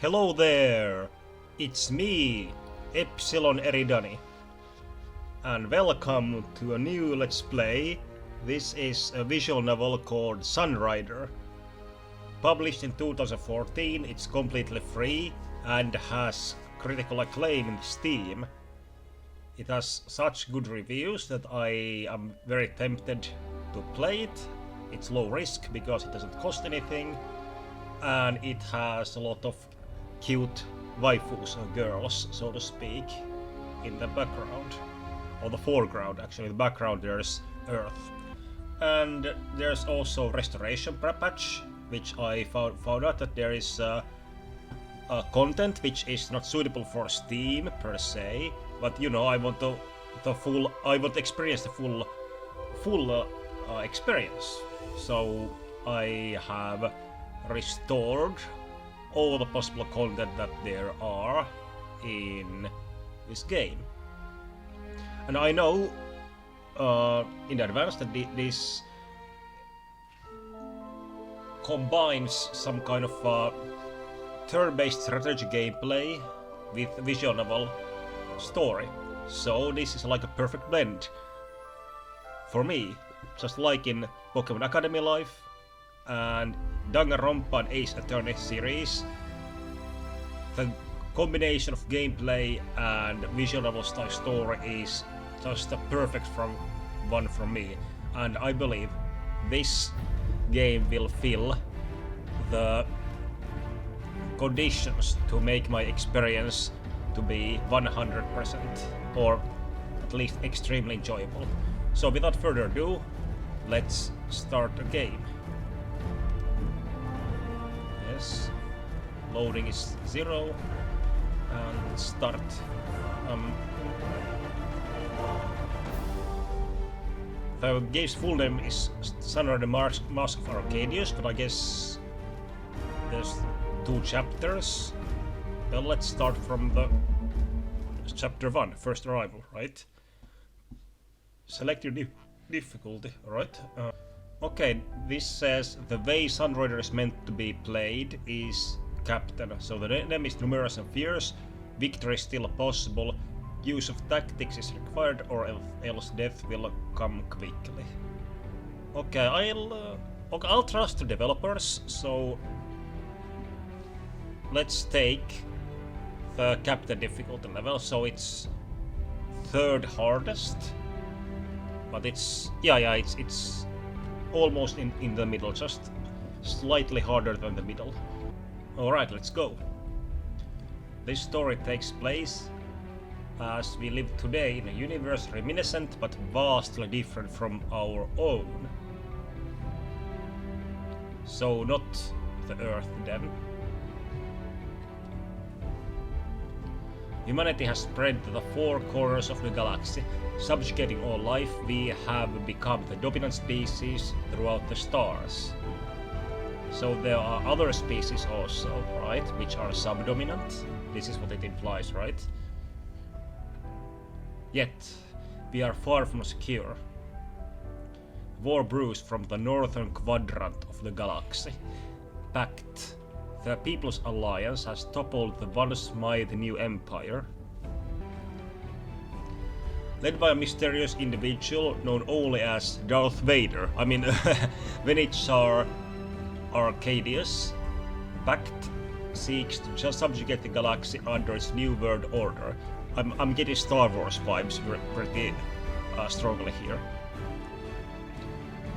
Hello there! It's me, Epsilon Eridani, and welcome to a new Let's Play. This is a visual novel called Sunrider. Published in 2014, it's completely free and has critical acclaim in Steam. It has such good reviews that I am very tempted to play it. It's low risk because it doesn't cost anything, and it has a lot of cute waifus or girls, so to speak, in the background. Or the foreground, actually. In the background there's Earth. And there's also restoration patch, which I found out that there is content which is not suitable for Steam per se, but you know, I want to experience the full experience. So I have restored all the possible content that there are in this game. And I know in advance that this combines some kind of turn-based strategy gameplay with visual novel story. So this is like a perfect blend for me, just like in Pokemon Academy Life and Danganronpa and Ace Attorney series. The combination of gameplay and visual novel style story is just a perfect one from me, and I believe this game will fill the conditions to make my experience to be 100% or at least extremely enjoyable. So without further ado, let's start the game. Yes, loading is 0 and start. The game's full name is Sunrider Mask of Arcadius, but I guess there's 2 chapters. Well, let's start from the chapter 1, first arrival, right? Select your difficulty, alright? Okay, this says the way Sunrider is meant to be played is Captain, so the name is numerous and fierce, victory is still possible, use of tactics is required or else death will come quickly. Okay, I'll trust the developers, so let's take the Captain difficulty level, so it's 3rd hardest, but it's almost in the middle, just slightly harder than the middle. Alright, let's go. This story takes place as we live today in a universe reminiscent but vastly different from our own. So not the Earth then. Humanity has spread to the 4 corners of the galaxy. Subjugating all life, we have become the dominant species throughout the stars. So there are other species also, right, which are subdominant. This is what it implies, right? Yet, we are far from secure. War brews from the northern quadrant of the galaxy. Pact. The People's Alliance has toppled the once mighty new empire. Led by a mysterious individual known only as Darth Vader, I mean Venichar Arcadius, Pact seeks to just subjugate the galaxy under its new world order. I'm getting Star Wars vibes pretty strongly here.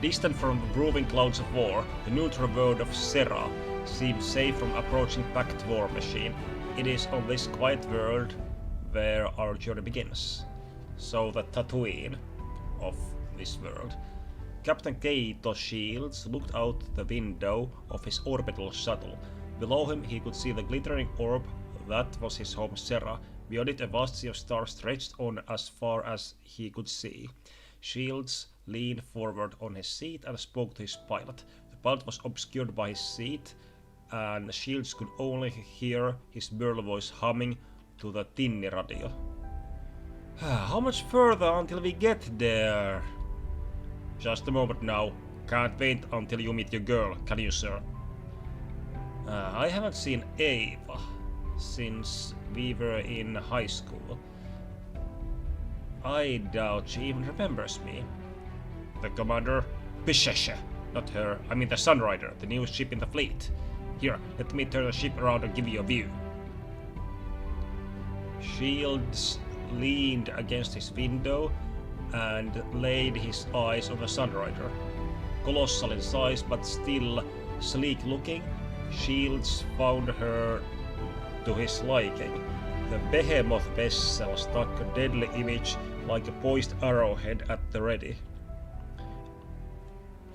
Distant from the brewing clouds of war, the neutral world of Serra seems safe from approaching Pact war machine. It is on this quiet world where our journey begins. So the Tatooine of this world. Captain Kaito Shields looked out the window of his orbital shuttle. Below him he could see the glittering orb that was his home Serra. Beyond it a vast sea of stars stretched on as far as he could see. Shields leaned forward on his seat and spoke to his pilot. The pilot was obscured by his seat, and Shields could only hear his burly voice humming to the tinny radio. How much further until we get there? Just a moment now. Can't wait until you meet your girl, can you, sir? I haven't seen Ava. since we were in high school. I doubt she even remembers me. The commander? Bishesha. Not her. I mean the Sunrider, the newest ship in the fleet. Here, let me turn the ship around and give you a view. Shields leaned against his window and laid his eyes on the Sunrider. Colossal in size but still sleek looking, Shields found her to his liking. The behemoth vessel stuck a deadly image like a poised arrowhead at the ready.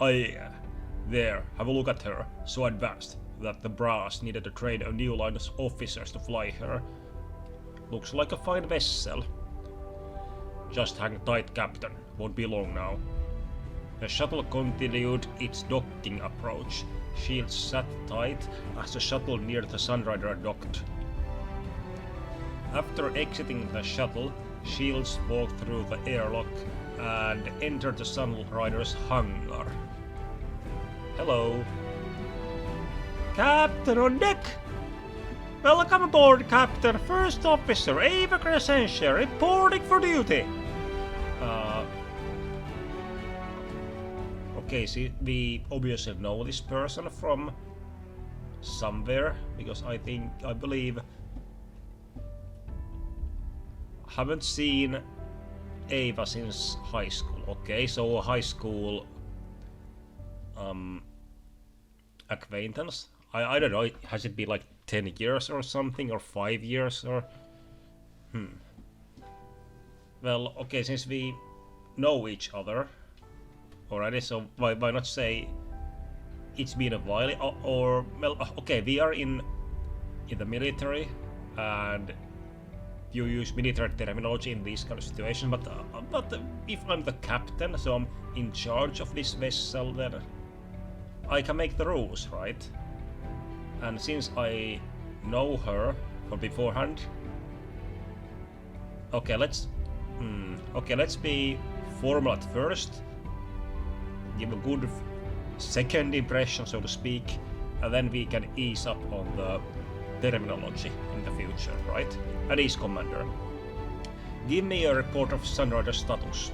There, have a look at her, so advanced that the brass needed to train a new line of officers to fly her. Looks like a fine vessel. Just hang tight, Captain. Won't be long now. The shuttle continued its docking approach. Shields sat tight as the shuttle neared the Sunrider docked. After exiting the shuttle, Shields walked through the airlock and entered the Sunrider's hangar. Hello. Captain on deck! Welcome aboard, Captain. First Officer Ava Crescentia reporting for duty. Okay, see, we obviously know this person from somewhere, because I believe, haven't seen Ava since high school. Okay, so high school acquaintance. I don't know, has it been like 10 years or something, or 5 years, or... Well, okay, since we know each other already, so why not say it's been a while, or well, okay, we are in the military, and you use military terminology in these kind of situations, but if I'm the captain, so I'm in charge of this vessel, then I can make the rules, right? And since I know her from beforehand, okay, let's be formal at first, give a good second impression, so to speak, and then we can ease up on the terminology in the future, right? At ease, Commander. Give me a report of Sunrider's status.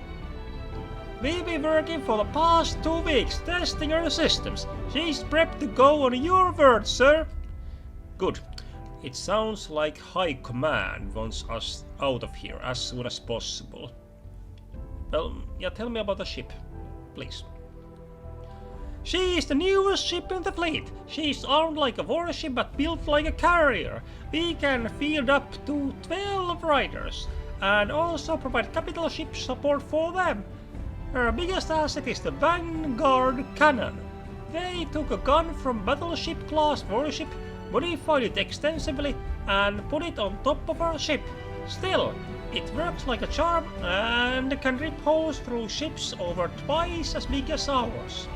We've been working for the past 2 weeks, testing her systems. She's prepped to go on your word, sir. Good. It sounds like High Command wants us out of here as soon as possible. Well, yeah, tell me about the ship, please. She is the newest ship in the fleet. She's armed like a warship but built like a carrier. We can field up to 12 riders and also provide capital ship support for them. Her biggest asset is the Vanguard cannon. They took a gun from battleship class warship, modified it extensively and put it on top of our ship. Still, it works like a charm and can rip holes through ships over twice as big as ours.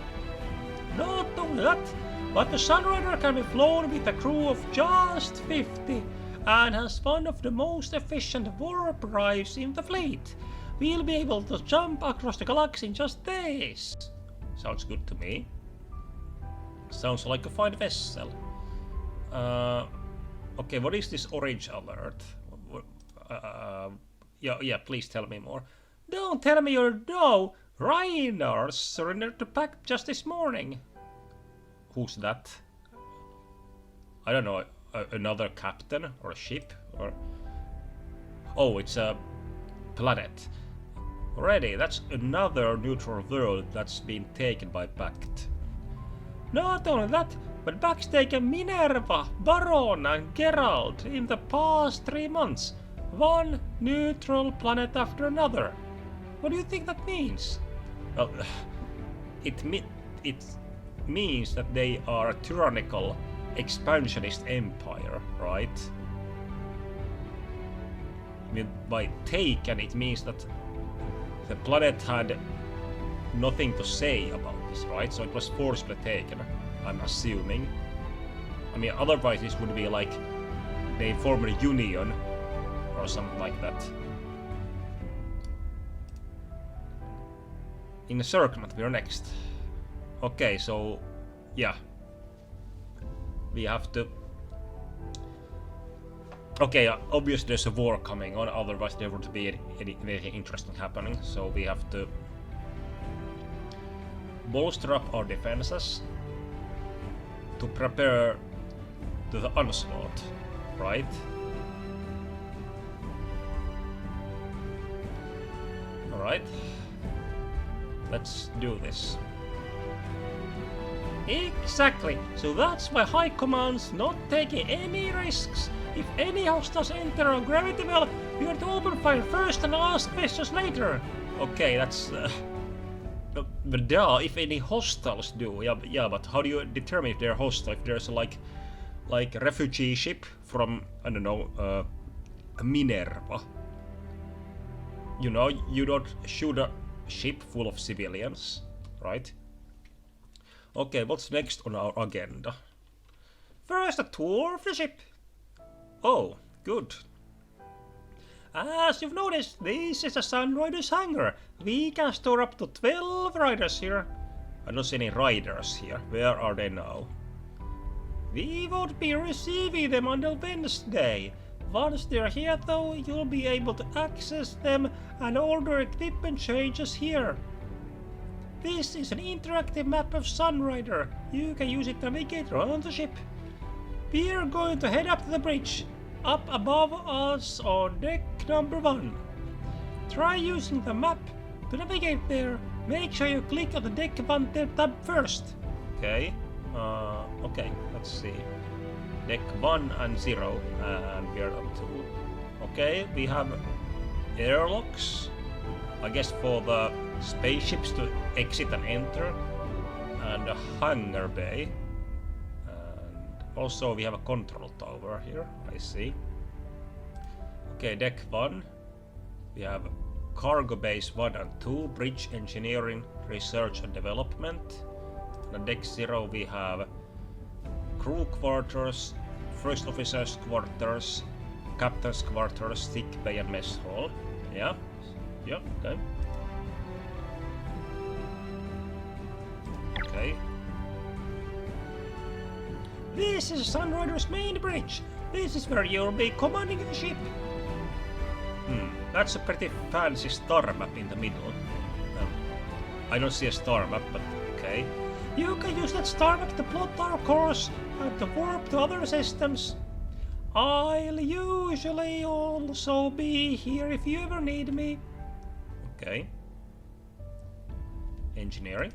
Not only that, but the Sunrider can be flown with a crew of just 50 and has one of the most efficient warp drives in the fleet. We'll be able to jump across the galaxy in just days. Sounds good to me. Sounds like a fine vessel. Okay, what is this orange alert? Yeah, please tell me more. Don't tell me no! Reinhardt surrendered to Pact just this morning. Who's that? I don't know, another captain or a ship or... Oh, it's a planet. Already, that's another neutral world that's been taken by Pact. Not only that, but Pact's taken Minerva, Baron and Geralt in the past 3 months. One neutral planet after another. What do you think that means? Well, it means that they are a tyrannical, expansionist empire, right? I mean, by taken, it means that the planet had nothing to say about this, right? So it was forcibly taken, I'm assuming. I mean, otherwise this would be like they formed a union or something like that. In the circuit, we are next. Okay, so yeah, we have to Okay, obviously there's a war coming on, otherwise there wouldn't be anything interesting happening, so we have to bolster up our defenses to prepare to the onslaught, right? Alright, let's do this. Exactly, so that's why High Command's not taking any risks. If any hostiles enter our gravity well, we are to open fire first and ask questions later. Okay, that's... but yeah, if any hostiles do, yeah, but how do you determine if they're hostile? If there's a, like a refugee ship from, I don't know, Minerva. You know, you don't shoot a ship full of civilians, right? Okay, what's next on our agenda? First, a tour of the ship. Oh, good. As you've noticed, this is a Sunrider's hangar. We can store up to 12 riders here. I don't see any riders here. Where are they now? We won't be receiving them until Wednesday. Once they're here though, you'll be able to access them and order equipment changes here. This is an interactive map of Sunrider. You can use it to navigate around the ship. We're going to head up to the bridge, up above us on deck number 1. Try using the map to navigate there. Make sure you click on the deck 1 tab first. Okay, okay, let's see. Deck 1 and 0, and we're on 2. Okay, we have airlocks, I guess for the spaceships to exit and enter, and a hangar bay. Also, we have a control tower here, I see. Okay, deck 1. We have cargo base 1 and 2, bridge engineering, research and development. And deck 0 we have crew quarters, first officers quarters, captain's quarters, sick bay and mess hall. Yeah, okay. Okay. This is Sunrider's main bridge. This is where you'll be commanding the ship. That's a pretty fancy star map in the middle. I don't see a star map, but okay. You can use that star map to plot our course and to warp to other systems. I'll usually also be here if you ever need me. Okay. Engineering.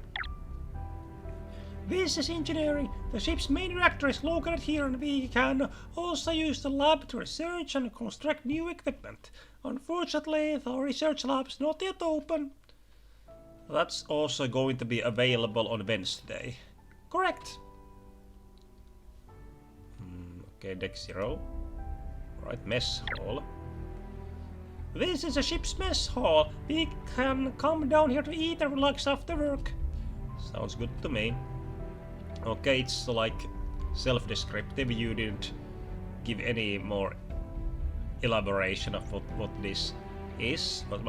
This is engineering. The ship's main reactor is located here and we can also use the lab to research and construct new equipment. Unfortunately, the research lab's not yet open. That's also going to be available on Wednesday. Correct. Okay, deck 0. Right, mess hall. This is a ship's mess hall. We can come down here to eat and relax after work. Sounds good to me. Okay, it's like self-descriptive. You didn't give any more elaboration of what this is, but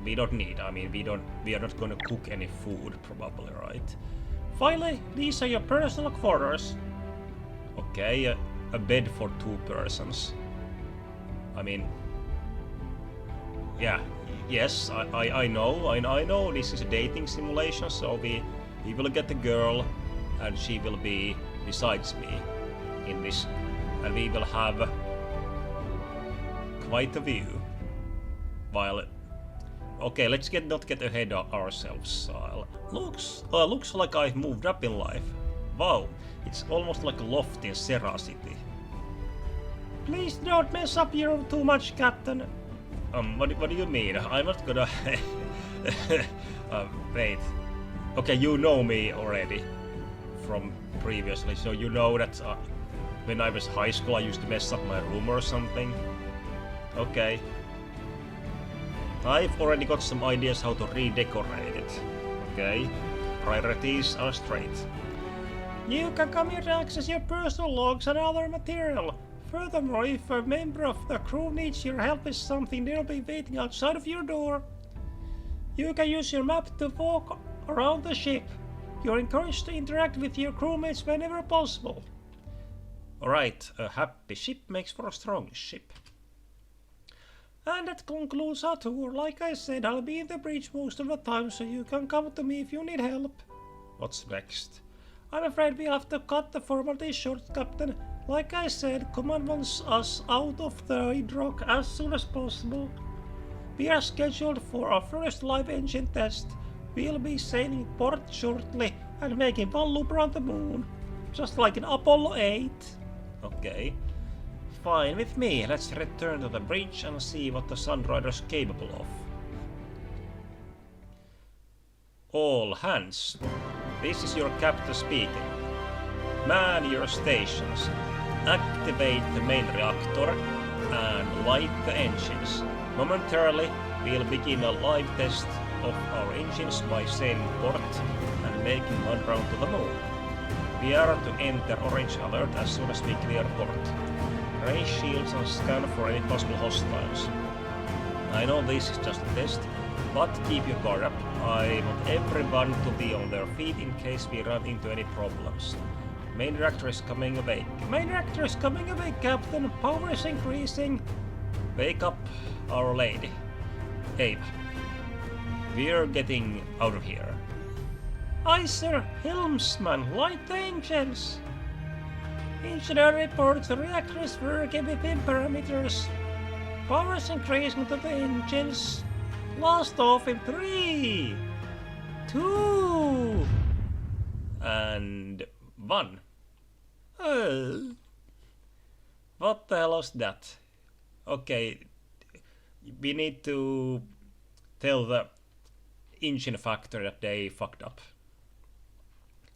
we don't need. I mean, we are not going to cook any food, probably, right? Finally, these are your personal quarters. Okay, a bed for 2 persons. I mean, yeah, yes, I know this is a dating simulation, so we will get a girl and she will be besides me in this, and we will have quite a view. While, okay, let's not get ahead of ourselves. Looks like I've moved up in life. Wow, it's almost like a loft in Serra City. Please don't mess up your room too much, Captain. What do you mean? I'm not gonna... wait. Okay, you know me already from previously, so you know that when I was high school I used to mess up my room or something. Okay. I've already got some ideas how to redecorate it. Okay. Priorities are straight. You can come here to access your personal logs and other material. Furthermore, if a member of the crew needs your help with something, they'll be waiting outside of your door. You can use your map to walk around the ship. You're encouraged to interact with your crewmates whenever possible. Alright, a happy ship makes for a strong ship. And that concludes our tour. Like I said, I'll be in the bridge most of the time, so you can come to me if you need help. What's next? I'm afraid we'll have to cut the formality short, Captain. Like I said, Command wants us out of the Hydrock as soon as possible. We are scheduled for our first live engine test. We'll be sailing port shortly and making one loop around the moon. Just like in Apollo 8. Okay. Fine with me. Let's return to the bridge and see what the Sunrider's capable of. All hands. This is your captain speaking. Man your stations. Activate the main reactor and light the engines. Momentarily, we'll begin a live test of our engines by sailing port and making one round to the moon. We are to enter orange alert as soon as we clear port. Raise shields and scan for any possible hostiles. I know this is just a test, but keep your guard up. I want everyone to be on their feet in case we run into any problems. Main reactor is coming awake. Main reactor is coming awake, Captain. Power is increasing. Wake up, Our Lady. Ava. We're getting out of here. Aye, sir. Helmsman, light the engines. Engineer reports the reactor is working within parameters. Power is increasing to the engines. Blast off in 3, 2, and 1. What the hell was that? Okay, we need to tell the engine factory that they fucked up.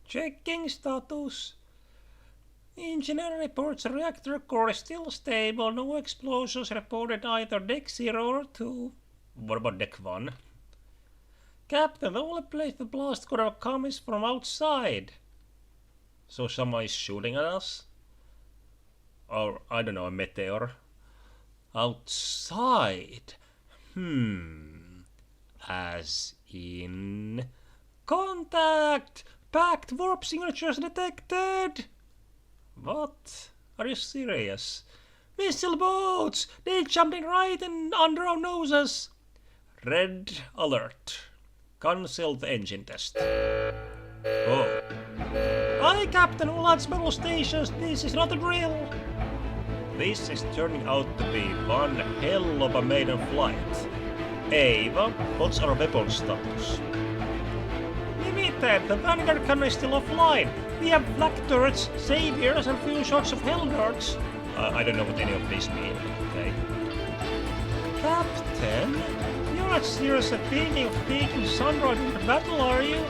Checking status. Engineer reports reactor core is still stable. No explosions reported either deck 0 or 2. What about deck 1? Captain, the only place the blast could have come is from outside. So someone is shooting at us? Or, I don't know, a meteor? Outside? As in... Contact! Packed warp signatures detected! What? Are you serious? Missile boats! They jumped in right and under our noses! Red alert. Cancel the engine test. Oh. Aye, Captain, all hands battle stations, this is not a drill. This is turning out to be one hell of a maiden flight. Ava, what's our weapon status? Limited, the Vanguard cannon is still offline. We have flak turrets, saviors, and few shots of hell darts. I don't know what any of these mean, okay. Captain, you're not serious at thinking of taking Sunrider into battle, are you?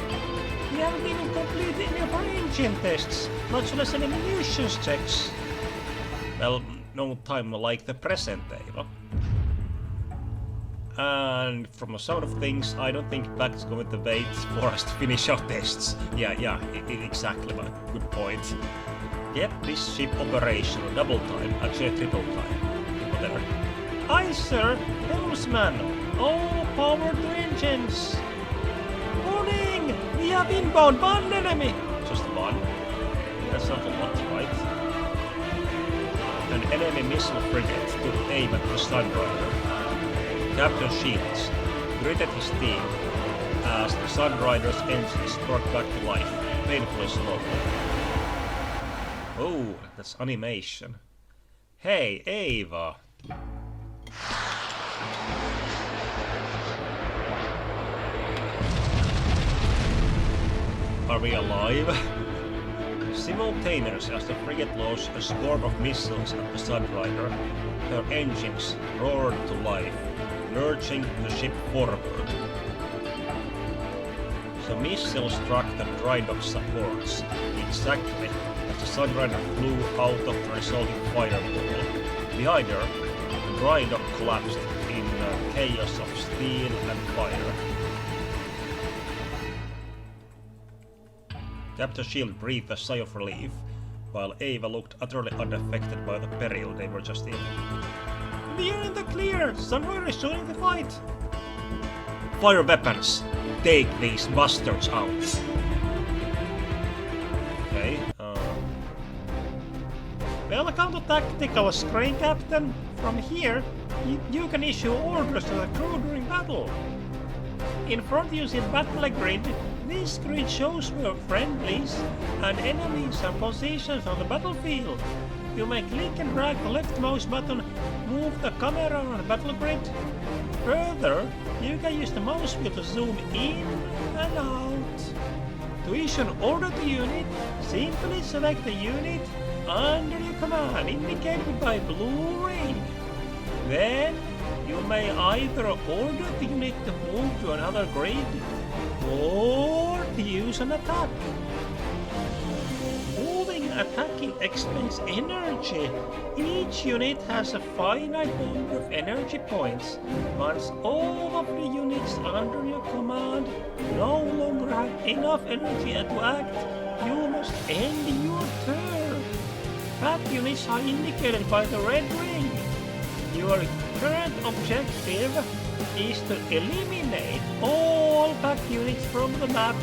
We haven't even completed any of our engine tests, much less any munitions checks. Well, no time like the present, Ava. And from the sound of things, I don't think Back's going to wait for us to finish our tests. Yeah, exactly, but good point. Get this ship operational, double time, actually triple time, whatever. Aye, sir, helmsman, all power to engines. Warning, we have inbound one enemy. Just one? That's not a lot, right? An enemy missile frigate took aim at the Sunrider. Captain Shields greeted his team as the Sunrider's engines brought back to life, painfully slow. Oh, that's animation. Hey, Ava! Are we alive? Simultaneously as the frigate launched a swarm of missiles at the Sunrider, her engines roared to life, lurching the ship forward. The missile struck the dry dock supports, exactly as the Sunrider flew out of the resulting fireball. Behind her, the dry dock collapsed in a chaos of steel and fire. Captain Shield breathed a sigh of relief, while Ava looked utterly unaffected by the peril they were just in. We are in the clear! Sunrider is joining the fight! Fire weapons! Take these bastards out! Okay, tactical screen, Captain. From here, you can issue orders to the crew during battle. In front you see the battle grid. This screen shows where friendlies and enemies are positioned on the battlefield. You may click and drag the left mouse button, move the camera on the battle grid. Further, you can use the mouse wheel to zoom in and out. To issue an order to unit, simply select the unit under your command indicated by blue ring. Then, you may either order the unit to move to another grid or to use an attack. Moving and attacking expends energy. Each unit has a finite number of energy points. Once all of the units under your command no longer have enough energy to act, you must end your turn. Pack units are indicated by the red ring. Your current objective is to eliminate all pack units from the map.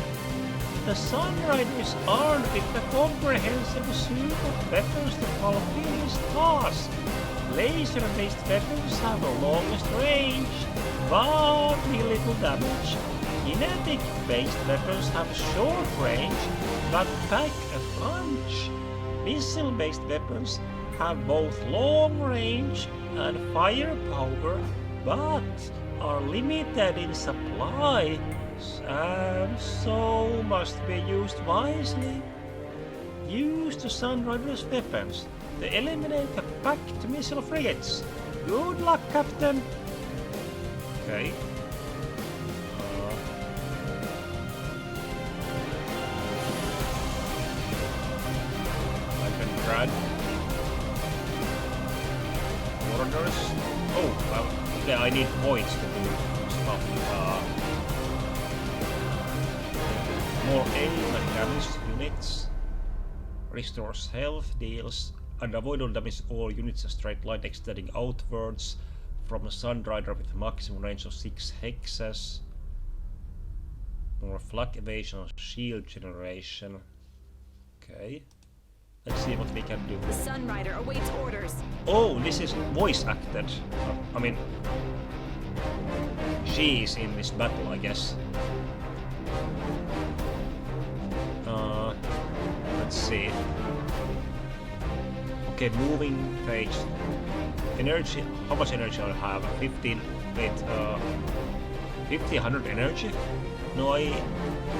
The Sunrider is armed with a comprehensive suite of weapons to fulfill his task. Laser-based weapons have the longest range, but deal little damage. Kinetic-based weapons have short range, but pack a punch. Missile-based weapons have both long range and firepower, but are limited in supply, and so must be used wisely. Use the Sunrider's weapons to eliminate the packed missile frigates. Good luck, Captain! Okay. I can drag orders. Oh, well, okay, I need points to do stuff. More aim and damage units. Restores health, deals unavoidable damage to all units a straight line extending outwards from a Sunrider with a maximum range of 6 hexes. More flak evasion and shield generation. Okay. Let's see what we can do. The Sunrider awaits orders. Oh, this is voice acted. I mean, she is in this battle, I guess. Let's see. Okay, moving page. Energy. How much energy do I have? 15. Wait. 50, 100 energy? No,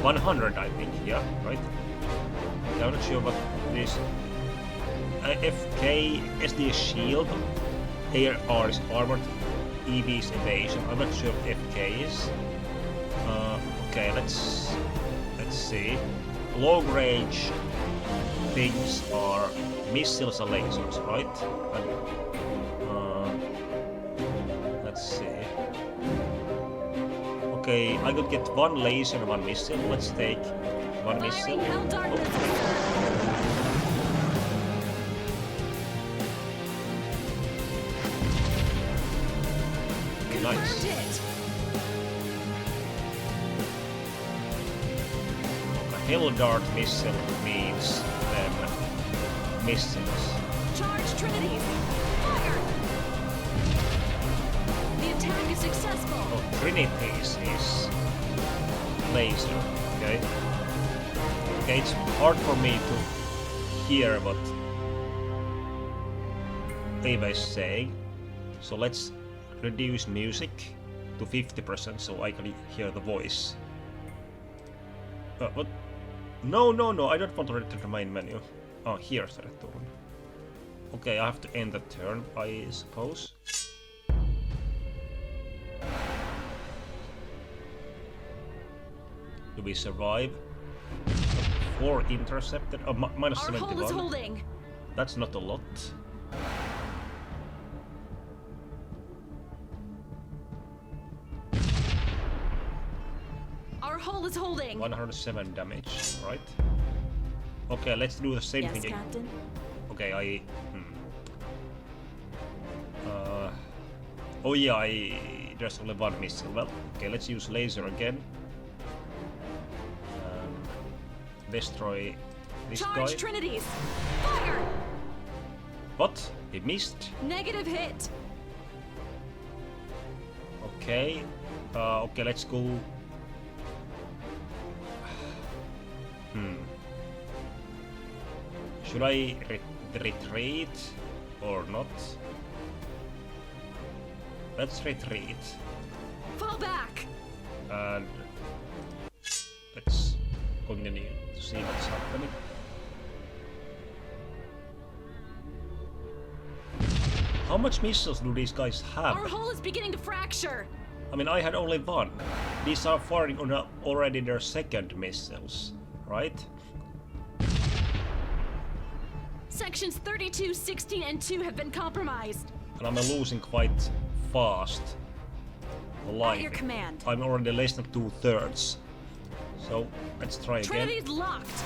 100, I think. Yeah, right. I'm not sure what this. FK, SD is shield. AR is armored. EV is evasion. I'm not sure what FK is. Okay, let's see. Long range things are missiles and lasers, right? Let's see. Okay, I could get one laser and one missile. Let's take one missile. Nice. Hell Dart missile means them missiles. Charge Trinities! Fire! The attack is successful. Oh, Trinities is laser. Okay. Okay, it's hard for me to hear what Eva is saying. So let's reduce music to 50% so I can hear the voice. What? No, I don't want to return to the main menu. Oh, here's the return. Okay, I have to end the turn, I suppose. Do we survive? 4 intercepted. Oh, minus Our 71. hull is holding. That's not a lot. Our hull is holding. 107 damage, right? Okay, let's do the same Yes, thing. Captain. Okay, oh yeah, there's only one missile. Well, okay, let's use laser again. Destroy this Charge guy. Trinities! Fire! What? He missed? Negative hit. Okay. Okay, let's go. Should I retreat or not? Let's retreat. Fall back. And let's continue to see what's happening. How much missiles do these guys have? Our hull is beginning to fracture. I mean, I had only one. These are firing on already their second missiles, right? Sections 32, 16, and 2 have been compromised. And I'm losing quite fast. At your command. I'm already less than 2/3. So let's try again. Trinity's locked.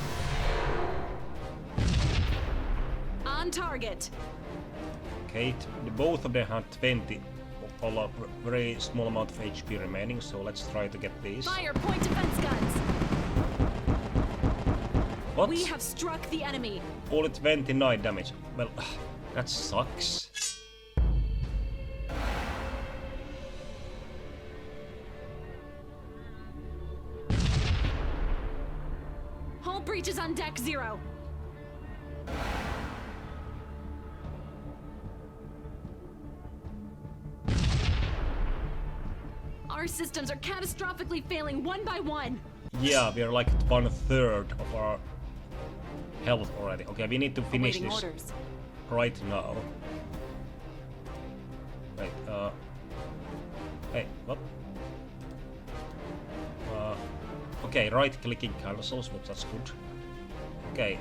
On target. Okay, both of them have 20, a very small amount of HP remaining. So let's try to get these. Fire point defense guns. What? We have struck the enemy. Only 29 damage. Well, that sucks. Hull breach is on deck 0. Our systems are catastrophically failing one by one. Yeah, we are like 1/3 of our health already. Okay, we need to finish Awaiting this orders. right now. Wait, hey, what? Okay, right-clicking cancels, but that's good. Okay.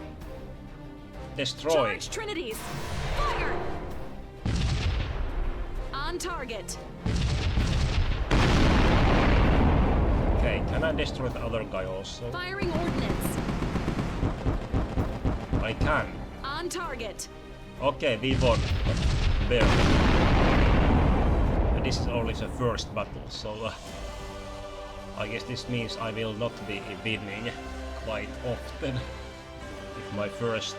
Destroy. Charge Trinities. Fire. On target. Okay, can I destroy the other guy also? Firing ordnance. I can. On target. Okay, we won. Barely. And this is only the first battle, so I guess this means I will not be winning quite often if my first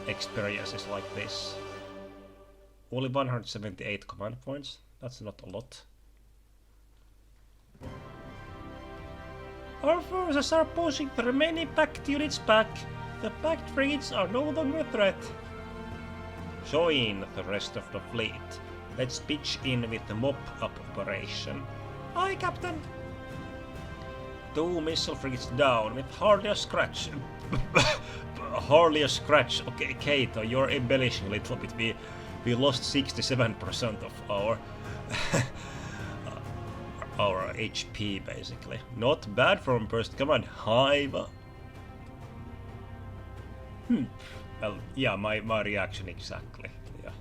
experience is like this. Only 178 command points. That's not a lot. Our forces are pushing the remaining packed units back. The packed frigates are no longer a threat. Join the rest of the fleet. Let's pitch in with the mop-up operation. Aye, Captain! 2 missile frigates down with hardly a scratch. Hardly a scratch. Okay, Kato, you're embellishing a little bit. We lost 67% of our our HP basically. Not bad from first command. Hive. Well, yeah, my reaction exactly. Yeah.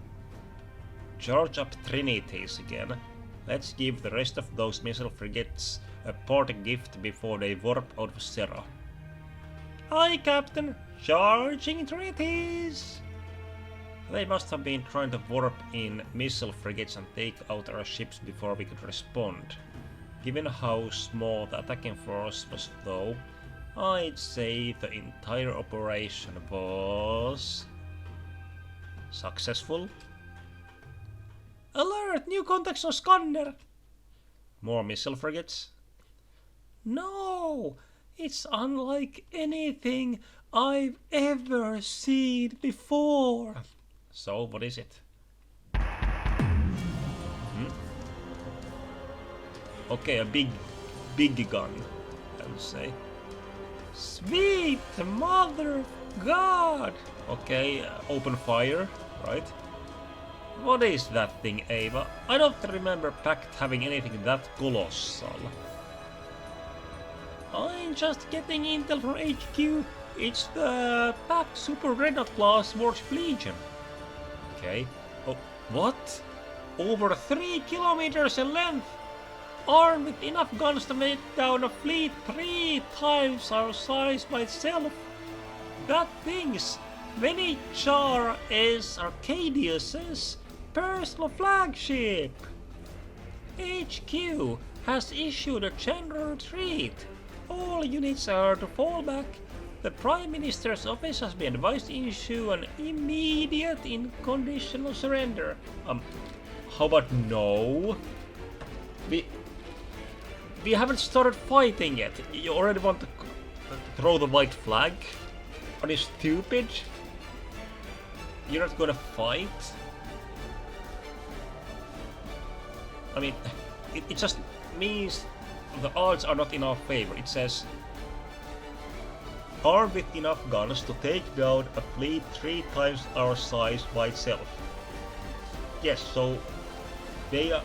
Charge up Trinities again. Let's give the rest of those missile frigates a parting gift before they warp out of Serra. Aye, Captain! Charging Trinities! They must have been trying to warp in missile frigates and take out our ships before we could respond. Given how small the attacking force was though, I'd say the entire operation was successful. Alert! New contacts on scanner! More missile frigates? No! It's unlike anything I've ever seen before. So, what is it? Okay, a big gun, I would say. Sweet mother of God! Okay, open fire, right? What is that thing, Ava? I don't remember Pact having anything that colossal. I'm just getting intel from HQ. It's the Pact Super Dreadnought class Warship Legion. Okay. Oh, what? Over 3 kilometers in length! Armed with enough guns to make down a fleet 3 times our size by itself. That thing's Venichar is Arcadius's personal flagship. HQ has issued a general retreat. All units are to fall back The Prime Minister's office has been advised to issue an immediate unconditional surrender. How about no? We haven't started fighting yet. You already want to throw the white flag? Are you stupid? You're not gonna fight? I mean, it just means the odds are not in our favor. It says, armed with enough guns to take down a fleet 3 times our size by itself. Yes, so they are...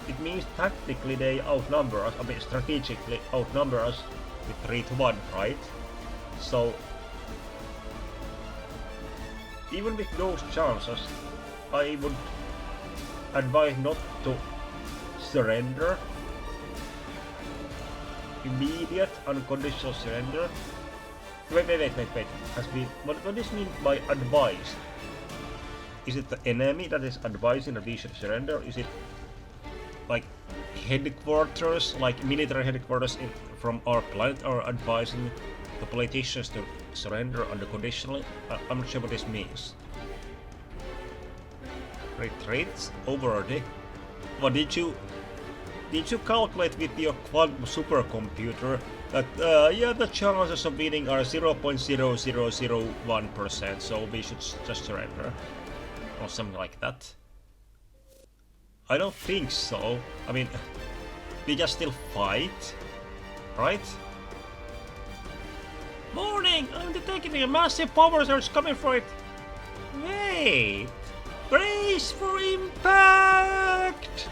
It means tactically they outnumber us, I mean strategically outnumber us with 3 to 1, right? So, even with those chances, I would advise not to surrender. Immediate unconditional surrender. Wait. What does this mean by advise? Is it the enemy that is advising that we should surrender? Is it like headquarters, like military headquarters from our planet are advising the politicians to surrender unconditionally? I'm not sure what this means. Retreats overly. What did you calculate with your quantum supercomputer that yeah, the chances of winning are 0.0001%, so we should just surrender or something like that? I don't think so. I mean, we just still fight, right? Morning! I'm detecting a massive power surge coming for it. Wait! Brace for impact!